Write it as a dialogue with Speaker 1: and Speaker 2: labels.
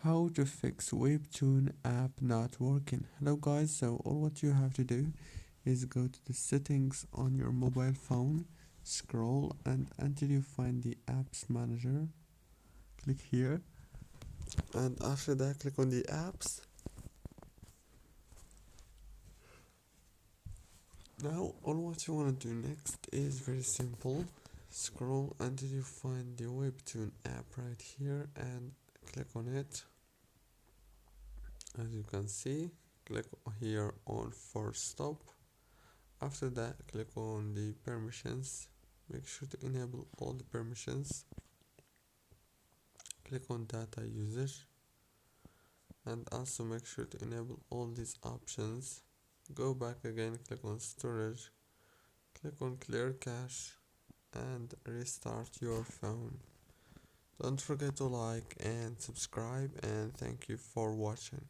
Speaker 1: How to fix Webtoon app not working. Hello guys, so all what you have to do is go to the settings on your mobile phone, scroll and until you find the apps manager, click here, and after that click on the apps. Now all what you want to do next is very simple. Scroll until you find the Webtoon app right here and click on it. As you can see, click here on force stop. After that click on the permissions, make sure to enable all the permissions, click on data user and also make sure to enable all these options. Go back again, click on storage, click on clear cache and restart your phone. Don't forget to like and subscribe, and thank you for watching.